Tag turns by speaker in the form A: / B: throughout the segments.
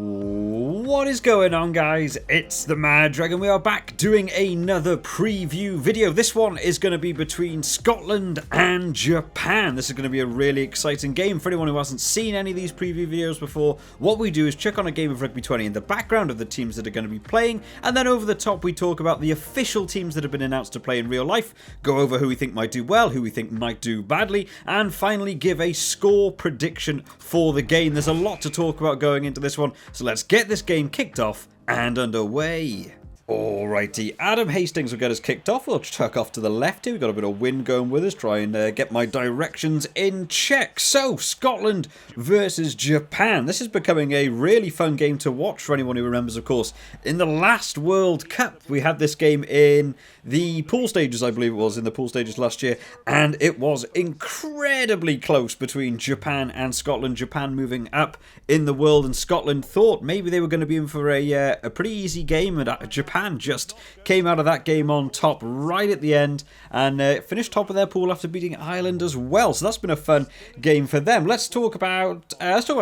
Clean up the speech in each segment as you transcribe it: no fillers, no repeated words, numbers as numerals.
A: What is going on, guys? It's the Mad Dragon. We are back doing another preview video. This one is going to be between Scotland and Japan. This is going to be a really exciting game. For anyone who hasn't seen any of these preview videos before, what we do is check on a game of Rugby 20 in the background of the teams that are going to be playing, and then over the top we talk about the official teams that have been announced to play in real life, go over who we think might do well, who we think might do badly, and finally give a score prediction for the game. There's a lot to talk about going into this one, so let's get this game kicked off and underway. Alrighty, Adam Hastings will get us kicked off. We'll chuck off to the left here. We've got a bit of wind going with us. Try and get my directions in check. So, Scotland versus Japan. This is becoming a really fun game to watch for anyone who remembers, of course. In the last World Cup, we had this game in the pool stages, I believe it was, in the pool stages last year. And it was incredibly close between Japan and Scotland. Japan moving up in the world, and Scotland thought maybe they were going to be in for a pretty easy game, and Japan just came out of that game on top right at the end and finished top of their pool after beating Ireland as well. So that's been a fun game for them. Let's talk about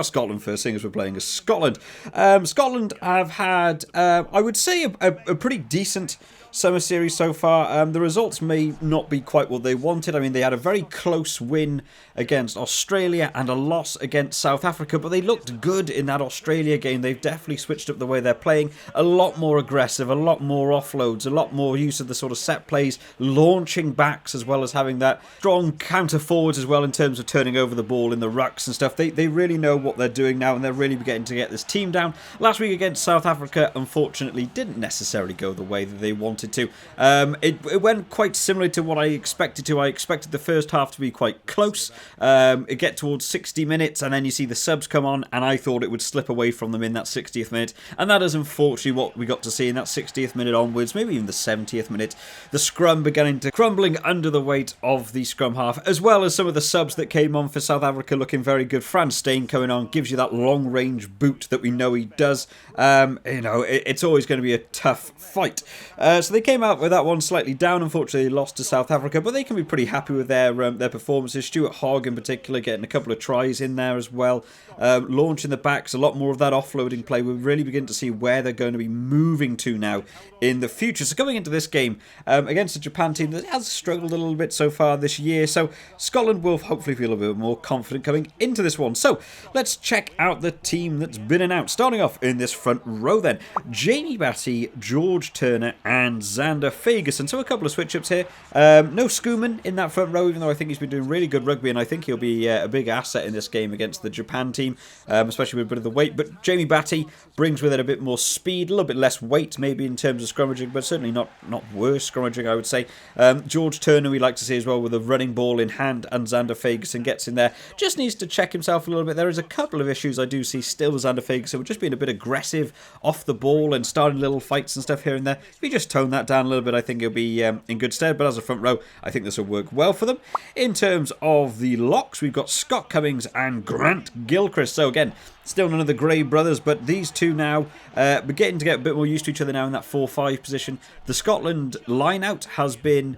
A: Scotland first, seeing as we're playing as Scotland. Scotland have had, I would say, a pretty decent summer series so far. The results may not be quite what they wanted. I mean, they had a very close win against Australia and a loss against South Africa, but they looked good in that Australia game. They've definitely switched up the way they're playing, a lot more aggressive, a lot more offloads, a lot more use of the sort of set plays, launching backs, as well as having that strong counter forwards as well in terms of turning over the ball in the rucks and stuff. They really know what they're doing now, and they're really beginning to get this team down. Last week against South Africa, unfortunately, didn't necessarily go the way that they wanted to. It went quite similar to what I expected to. I expected the first half to be quite close. It get towards 60 minutes and then you see the subs come on, and I thought it would slip away from them in that 60th minute, and that is unfortunately what we got to see in that 60th minute onwards, maybe even the 70th minute. The scrum beginning to crumbling under the weight of the scrum half, as well as some of the subs that came on for South Africa looking very good. Frans Steyn coming on gives you that long range boot that we know he does. It's always going to be a tough fight. So they came out with that one slightly down. Unfortunately, they lost to South Africa, but they can be pretty happy with their performances. Stuart Hogg in particular getting a couple of tries in there as well. Launching the backs, a lot more of that offloading play. We're really beginning to see where they're going to be moving to now in the future. So going into this game against a Japan team that has struggled a little bit so far this year, so Scotland will hopefully feel a bit more confident coming into this one. So let's check out the team that's been announced. Starting off in this front row then, Jamie Batty, George Turner and Zander Fagerson. So a couple of switch-ups here. No Schoeman in that front row, even though I think he's been doing really good rugby, and I think he'll be a big asset in this game against the Japan team, especially with a bit of the weight. But Jamie Batty brings with it a bit more speed, a little bit less weight maybe in terms of scrummaging, but certainly not worse scrummaging, I would say. George Turner we like to see as well with a running ball in hand, and Zander Fagerson gets in there. Just needs to check himself a little bit. There is a couple of issues I do see still with Zander Fagerson, with just being a bit aggressive off the ball and starting little fights and stuff here and there. If you just tone that down a little bit, I think he'll be in good stead. But as a front row, I think this will work well for them. In terms of the locks, we've got Scott Cummings and Grant Gilchrist. So again, still none of the Gray brothers, but these two now beginning to get a bit more used to each other now in that 4-5 position. The Scotland line-out has been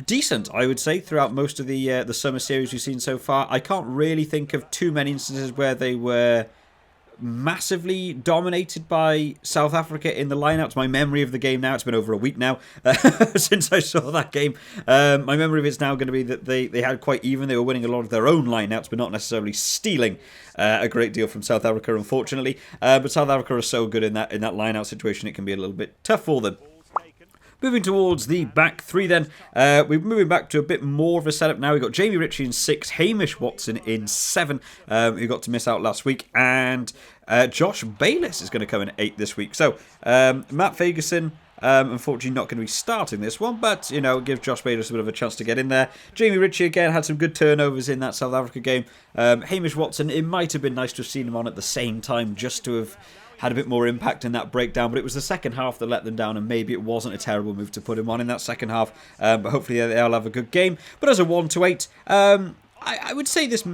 A: decent, I would say, throughout most of the summer series we've seen so far. I can't really think of too many instances where they were massively dominated by South Africa in the lineouts. My memory of the game now, it's been over a week now since I saw that game. My memory of it's now going to be that they had quite even. They were winning a lot of their own lineouts, but not necessarily stealing a great deal from South Africa, unfortunately. But South Africa are so good in that lineout situation, it can be a little bit tough for them. Moving towards the back three then, we're moving back to a bit more of a setup now. We've got Jamie Ritchie in 6, Hamish Watson in 7, who got to miss out last week, and Josh Bayliss is going to come in 8 this week. So, Matt Fagerson, unfortunately not going to be starting this one, but, it gives Josh Bayliss a bit of a chance to get in there. Jamie Ritchie, again, had some good turnovers in that South Africa game. Hamish Watson, it might have been nice to have seen him on at the same time, just to have had a bit more impact in that breakdown, but it was the second half that let them down, and maybe it wasn't a terrible move to put him on in that second half, but hopefully they'll have a good game. But as a 1 to 8, I would say this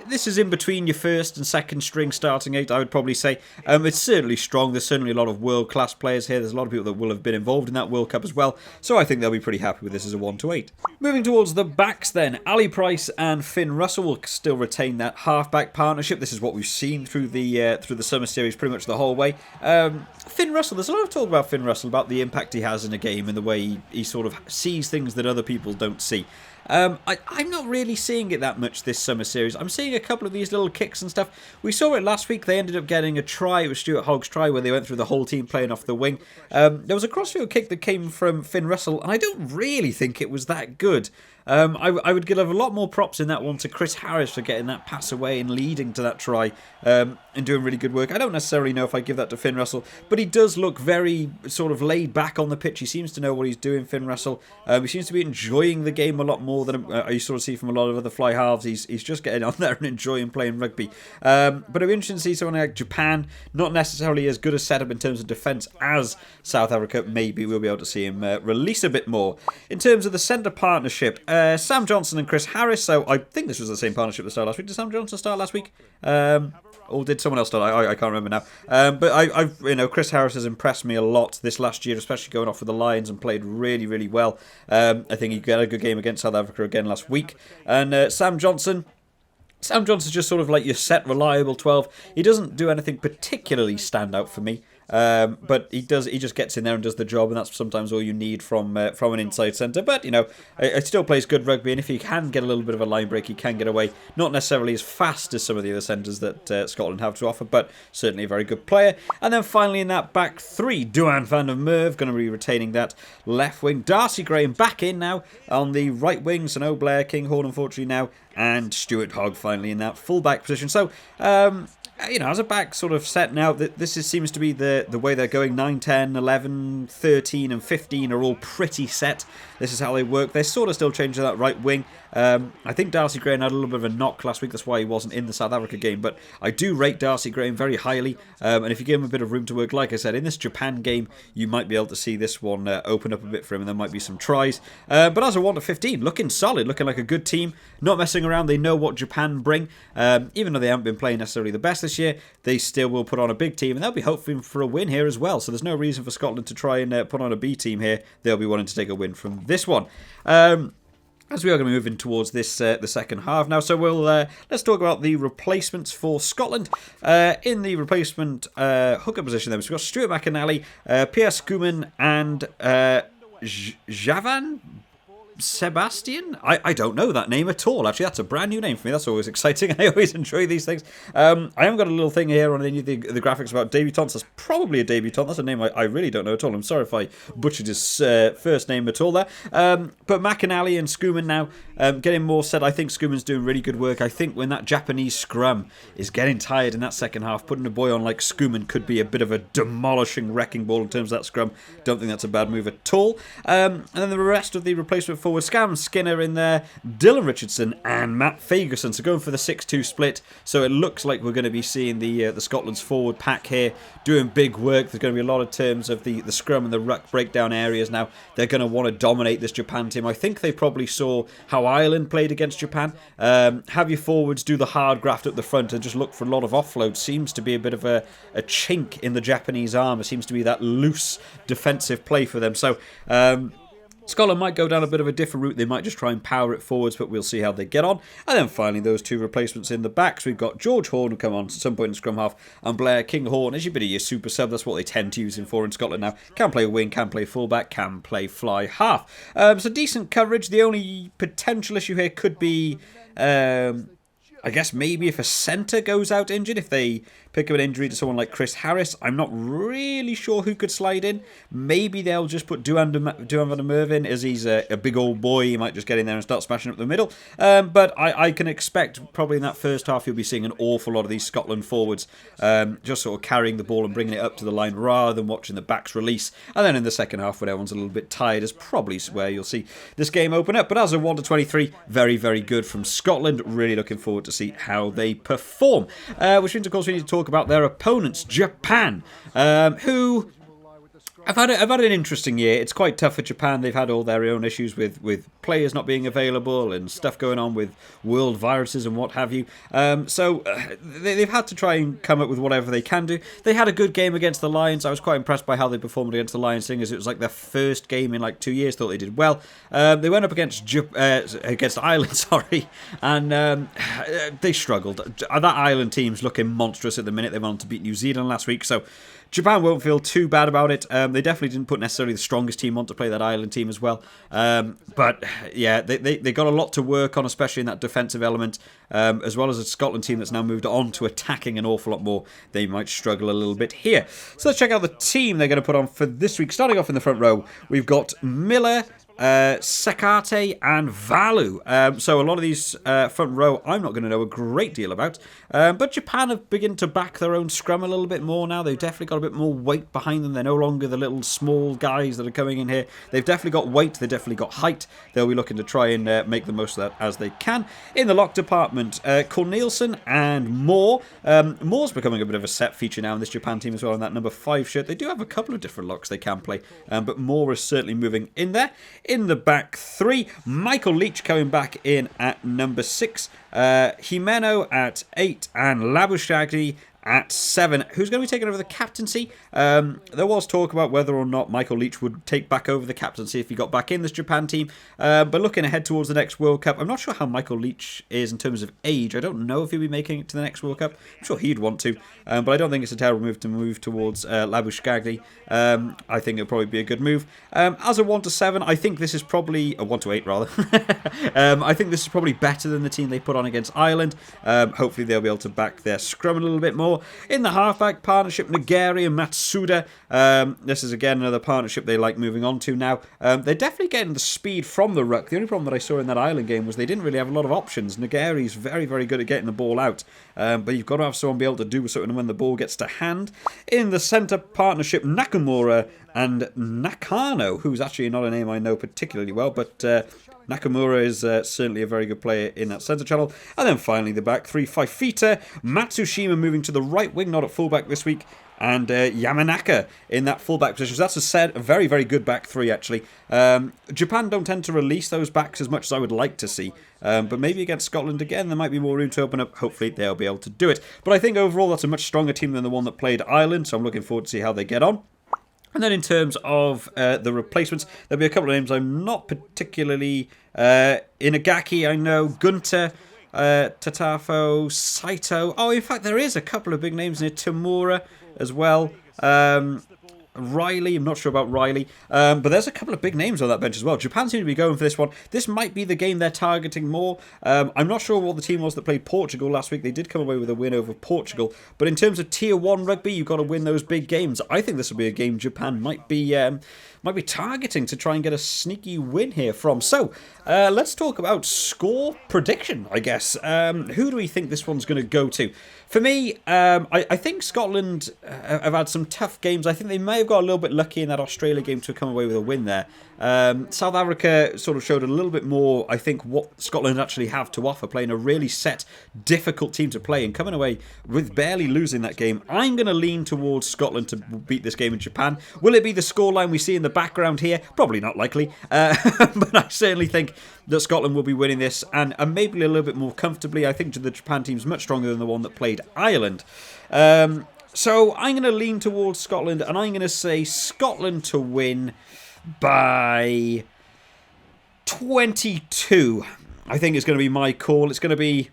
A: this is in between your first and second string starting 8, I would probably say. It's certainly strong. There's certainly a lot of world-class players here. There's a lot of people that will have been involved in that World Cup as well. So I think they'll be pretty happy with this as a 1-8. Moving towards the backs then. Ali Price and Finn Russell will still retain that half-back partnership. This is what we've seen through the summer series pretty much the whole way. Finn Russell, there's a lot of talk about Finn Russell, about the impact he has in a game and the way he sort of sees things that other people don't see. I'm not really seeing it that much this summer series. I'm seeing a couple of these little kicks and stuff. We saw it last week. They ended up getting a try. It was Stuart Hogg's try where they went through the whole team playing off the wing. There was a crossfield kick that came from Finn Russell, and I don't really think it was that good. I would give a lot more props in that one to Chris Harris for getting that pass away and leading to that try and doing really good work. I don't necessarily know if I give that to Finn Russell, but he does look very sort of laid back on the pitch. He seems to know what he's doing, Finn Russell. He seems to be enjoying the game a lot more than I sort of see from a lot of other fly halves. He's just getting on there and enjoying playing rugby. But it'll be interesting to see someone like Japan, not necessarily as good a setup in terms of defence as South Africa. Maybe we'll be able to see him release a bit more. In terms of the centre partnership, Sam Johnson and Chris Harris. So I think this was the same partnership that started last week. Did Sam Johnson start last week? Or did someone else start? I can't remember now. But Chris Harris has impressed me a lot this last year, especially going off with the Lions and played really, really well. I think he got a good game against South Africa again last week. And Sam Johnson's just sort of like your set, reliable 12. He doesn't do anything particularly stand out for me. But he just gets in there and does the job, and that's sometimes all you need from an inside centre. But it still plays good rugby, and if he can get a little bit of a line break, he can get away. Not necessarily as fast as some of the other centres that Scotland have to offer, but certainly a very good player. And then finally in that back three, Duhan van der Merwe going to be retaining that left wing. Darcy Graham back in now on the right wing. So no Blair Kinghorn unfortunately now, and Stuart Hogg finally in that full back position. So as a back sort of set now, this seems to be the way they're going. 9, 10, 11, 13 and 15 are all pretty set. This is how they work. They're sort of still changing that right wing. I think Darcy Graham had a little bit of a knock last week. That's why he wasn't in the South Africa game. But I do rate Darcy Graham very highly. And if you give him a bit of room to work, like I said, in this Japan game, you might be able to see this one open up a bit for him. And there might be some tries. But as a 1-15, looking solid, looking like a good team. Not messing around. They know what Japan bring. Even though they haven't been playing necessarily the best this year, they still will put on a big team. And they'll be hoping for a win here as well. So there's no reason for Scotland to try and put on a B team here. They'll be wanting to take a win from this one. As we are going to move in towards this the second half now, so let's talk about the replacements for Scotland. In the replacement hooker position, then we've got Stuart McInally, Pierre Schoeman, and Javan Sebastian? I don't know that name at all. Actually, that's a brand new name for me. That's always exciting. I always enjoy these things. I haven't got a little thing here on any of the graphics about debutants. That's probably a debutant. That's a name I really don't know at all. I'm sorry if I butchered his first name at all there. But McInally and Schoeman now getting more set. I think Schoeman's doing really good work. I think when that Japanese scrum is getting tired in that second half, putting a boy on like Schoeman could be a bit of a demolishing wrecking ball in terms of that scrum. Don't think that's a bad move at all. And then the rest of the replacement forward, Scam Skinner in there, Dylan Richardson and Matt Fagerson. So going for the 6-2 split. So it looks like we're going to be seeing the Scotland's forward pack here doing big work. There's going to be a lot of terms of the scrum and the ruck breakdown areas now. They're going to want to dominate this Japan team. I think they probably saw how Ireland played against Japan. Have your forwards do the hard graft at the front and just look for a lot of offload. Seems to be a bit of a chink in the Japanese armour. Seems to be that loose defensive play for them. So Scotland might go down a bit of a different route. They might just try and power it forwards, but we'll see how they get on. And then finally, those two replacements in the backs. We've got George Horn, who come on at some point in scrum half, and Blair Kinghorn as your bit of your super sub. That's what they tend to use him for in Scotland now. Can play wing, can play fullback, can play fly half. So decent coverage. The only potential issue here could be, I guess maybe if a centre goes out injured, if they pick up an injury to someone like Chris Harris, I'm not really sure who could slide in. Maybe they'll just put Duhan van der Merwe in, as he's a big old boy. He might just get in there and start smashing up the middle. But I can expect probably in that first half you'll be seeing an awful lot of these Scotland forwards just sort of carrying the ball and bringing it up to the line rather than watching the backs release. And then in the second half, when everyone's a little bit tired, is probably where you'll see this game open up. But as a 1-23, very, very good from Scotland. Really looking forward to see how they perform. Which means, of course, we need to talk about their opponents, Japan, who I've had an interesting year. It's quite tough for Japan. They've had all their own issues with players not being available and stuff going on with world viruses and what have you. So they've had to try and come up with whatever they can do. They had a good game against the Lions. I was quite impressed by how they performed against the Lions, seeing as it was like their first game in like 2 years. Thought they did well. They went up against Ireland, sorry, and they struggled. That Ireland team's looking monstrous at the minute. They went on to beat New Zealand last week, so Japan won't feel too bad about it. They definitely didn't put necessarily the strongest team on to play that Ireland team as well. But yeah, they got a lot to work on, especially in that defensive element, as well as a Scotland team that's now moved on to attacking an awful lot more. They might struggle a little bit here. So let's check out the team they're going to put on for this week. Starting off in the front row, we've got Miller, Sekate and Valu. So a lot of these front row I'm not going to know a great deal about, but Japan have begun to back their own scrum a little bit more now. They've definitely got a bit more weight behind them. They're no longer the little small guys that are coming in here. They've definitely got weight. They've definitely got height. They'll be looking to try and make the most of that as they can. In the lock department, Cornelison and Moore. Moore's becoming a bit of a set feature now in this Japan team as well in that number 5 shirt. They do have a couple of different locks they can play, but Moore is certainly moving in there. In the back 3, Michael Leach coming back in at number 6, Jimeno at 8, and Labushagli at 7. Who's going to be taking over the captaincy? There was talk about whether or not Michael Leach would take back over the captaincy if he got back in this Japan team. But looking ahead towards the next World Cup, I'm not sure how Michael Leach is in terms of age. I don't know if he'll be making it to the next World Cup. I'm sure he'd want to. But I don't think it's a terrible move to move towards Labushagli. I think it'll probably be a good move. As a 1 to 7, I think this is probably a 1 to 8 rather. I think this is probably better than the team they put on against Ireland. Hopefully they'll be able to back their scrum a little bit more. In the halfback partnership, Nagari and Matsuda. This is again another partnership they like moving on to now. They're definitely getting the speed from the ruck. The only problem that I saw in that Ireland game was they didn't really have a lot of options. Nagari's very, very good at getting the ball out, but you've got to have someone be able to do something when the ball gets to hand. In the centre partnership, Nakamura and Nakano, who's actually not a name I know particularly well, but Nakamura is certainly a very good player in that centre channel. And then finally the back 3, Faifita, Matsushima moving to the right wing, not at fullback this week, and Yamanaka in that fullback position. So that's a very, very good back 3 actually. Japan don't tend to release those backs as much as I would like to see. But maybe against Scotland again, there might be more room to open up. Hopefully they'll be able to do it. But I think overall that's a much stronger team than the one that played Ireland, so I'm looking forward to see how they get on. And then in terms of the replacements, there'll be a couple of names I'm not particularly... Inagaki, I know. Gunter, Tatafo, Saito. Oh, in fact, there is a couple of big names in here. Tamura as well. Riley, I'm not sure about Riley, but there's a couple of big names on that bench as well. Japan seem to be going for this one. This might be the game they're targeting more. I'm not sure what the team was that played Portugal last week. They did come away with a win over Portugal, but in terms of Tier 1 rugby, you've got to win those big games. I think this will be a game Japan might be targeting to try and get a sneaky win here from. So, let's talk about score prediction, I guess. Who do we think this one's going to go to? For me, I think Scotland have had some tough games. I think they may have got a little bit lucky in that Australia game to come away with a win there. South Africa sort of showed a little bit more, I think, what Scotland actually have to offer, playing a really set, difficult team to play and coming away with barely losing that game. I'm going to lean towards Scotland to beat this game in Japan. Will it be the scoreline we see in the background here? Probably not likely, but I certainly think that Scotland will be winning this, and maybe a little bit more comfortably. I think the Japan team's much stronger than the one that played Ireland. So I'm going to lean towards Scotland, and I'm going to say Scotland to win by 22. I think it's going to be my call. It's going to be...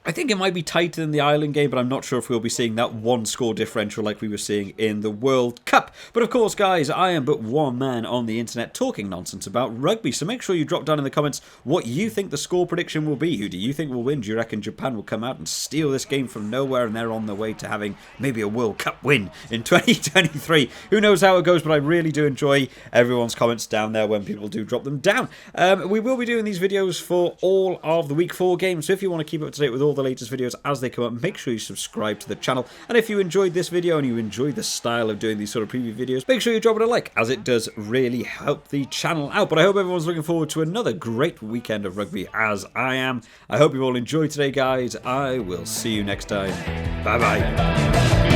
A: I think it might be tighter than the Ireland game, but I'm not sure if we'll be seeing that one score differential like we were seeing in the World Cup. But of course, guys, I am but one man on the internet talking nonsense about rugby, so make sure you drop down in the comments what you think the score prediction will be. Who do you think will win? Do you reckon Japan will come out and steal this game from nowhere and they're on their way to having maybe a World Cup win in 2023? Who knows how it goes, but I really do enjoy everyone's comments down there when people do drop them down. We will be doing these videos for all of the Week 4 games, so if you want to keep up to date with all the latest videos as they come up, make sure you subscribe to the channel. And if you enjoyed this video and you enjoy the style of doing these sort of preview videos, make sure you drop it a like, as it does really help the channel out. But I hope everyone's looking forward to another great weekend of rugby, as I am. I hope you all enjoyed today, guys. I will see you next time. Bye bye.